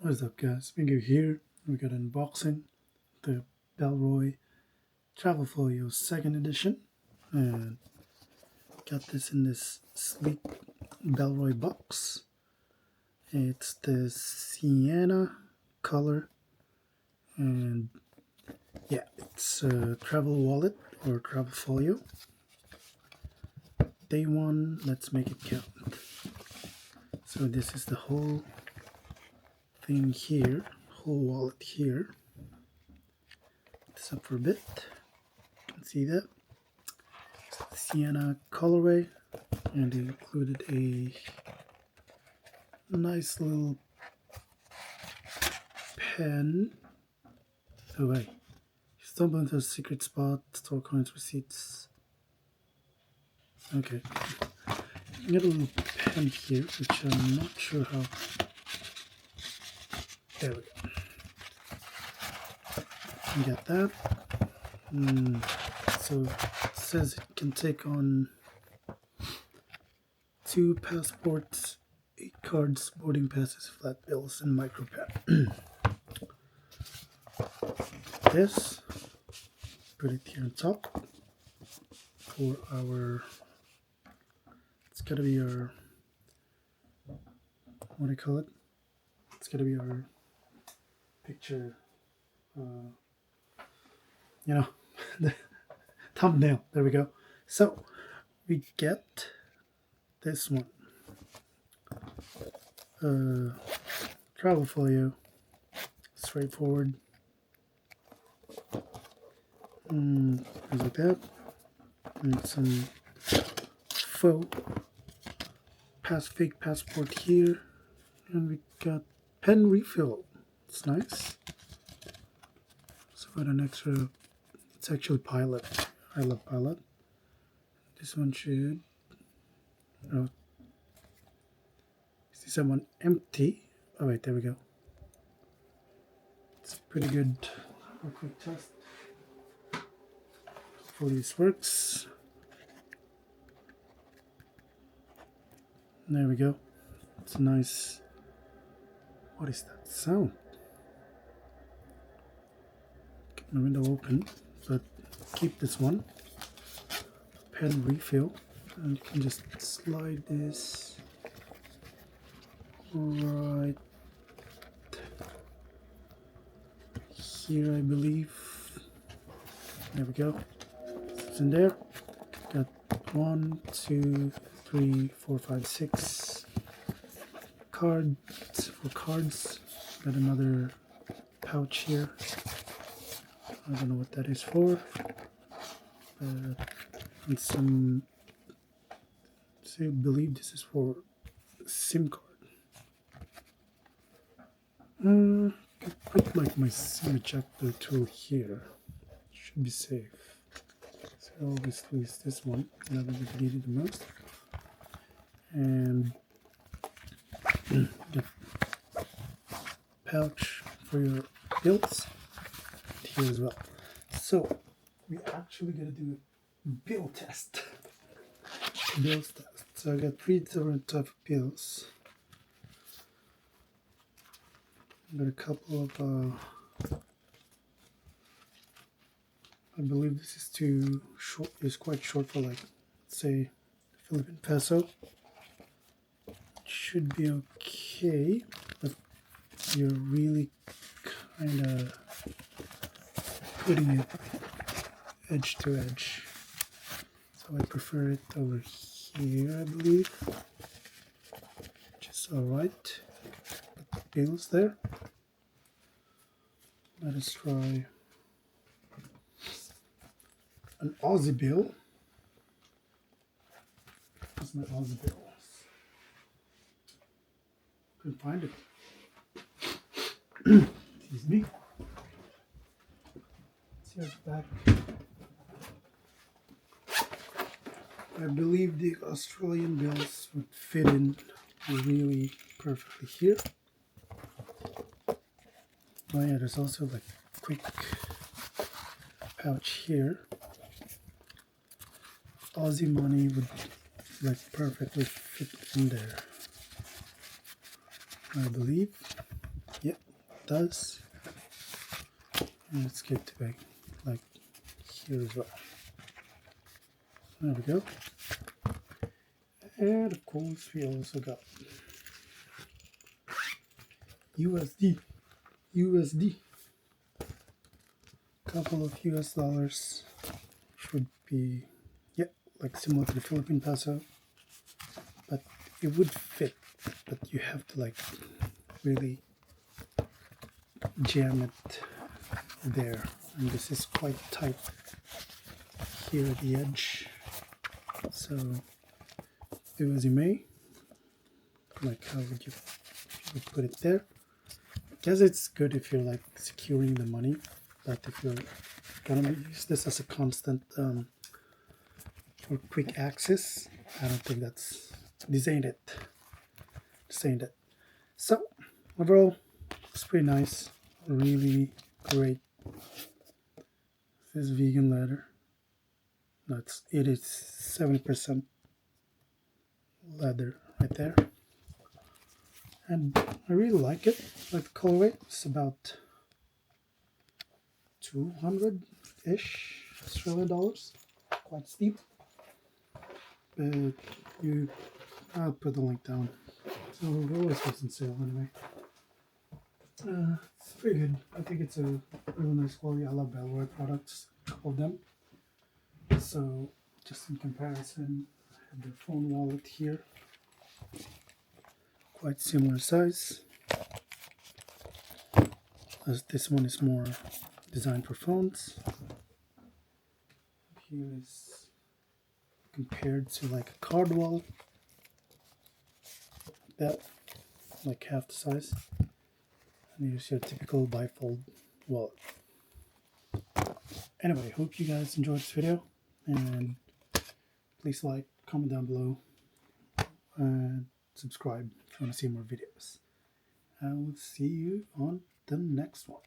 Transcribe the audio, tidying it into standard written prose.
What's up, guys? Bingo here. We got unboxing the Bellroy Travel Folio second edition, and got this in this sleek Bellroy box. It's the sienna color, and yeah, it's a travel wallet or travel folio. Day one, let's make it count. So this is the whole thing here, whole wallet here. This up for a bit. You can see that. Sienna colorway, and it included a nice little pen. Oh wait, you stumble into a secret spot, store coins, receipts. Okay, you got a little pen here, which I'm not sure how. There we go. You got that. So it says it can take on 2 passports, 8 cards, boarding passes, flat bills, and micro pen. This, put it here on top for our, it's gotta be our, what do you call it? It's gotta be our picture, the thumbnail. There we go. So we get this one, travel folio, straightforward, things like that, and some faux fake passport here, and we got pen refill. It's nice. So got an extra. It's actually Pilot. I love Pilot. This one should. Oh, is this one empty? Oh wait, there we go. It's pretty good. A quick test. Hopefully this works. There we go. It's a nice. What is that sound? Keep my window open, but keep this one. Pen refill, and you can just slide this right here, I believe. There we go. It's in there. Got 1, 2, 3, 4, 5, 6 cards for cards. Got another pouch here. I don't know what that is for. And some. I believe this is for SIM card. Could put like my SIM ejector tool here. Should be safe. So obviously it's this one that we needed the most. And the pouch for your bills here as well. So we actually gotta do a bill test. Bills test. So I got 3 different type of bills. I got a couple of I believe this is too short. It's quite short for, like, say, Philippine peso. It should be okay, but you're really kind of putting it edge to edge. So I prefer it over here, I believe, which is alright. Put the bills there. Let us try an Aussie bill. That's my Aussie bill. Couldn't find it. Excuse me. Let's see what's back. I believe the Australian bills would fit in really perfectly here. Oh yeah, there's also like a quick pouch here. Aussie money would like perfectly fit in there, I believe. Yep, it does. And let's get to back like here as well. There we go. And of course we also got USD. Couple of US dollars should be, yeah, like similar to the Philippine peso, but it would fit, but you have to like really jam it there, and this is quite tight here at the edge, so do as you may. Like how would you put it there? I guess it's good if you're like securing the money, but if you're gonna use this as a constant for quick access, I don't think this ain't it. So overall, it's pretty nice, really great. This vegan leather. No, it is 70% leather right there, and I really like it. Like the colorway, it's about 200-ish Australian dollars. Quite steep, but I'll put the link down. So it always goes on sale anyway. It's pretty good. I think it's a really nice quality. I love Bellroy products, all of them. So just in comparison, I have the phone wallet here. Quite similar size, as this one is more designed for phones. Here is compared to like a card wallet, that like half the size. And here's your typical bifold wallet. Anyway, hope you guys enjoyed this video, and please like, comment down below, and subscribe if you want to see more videos. I will see you on the next one.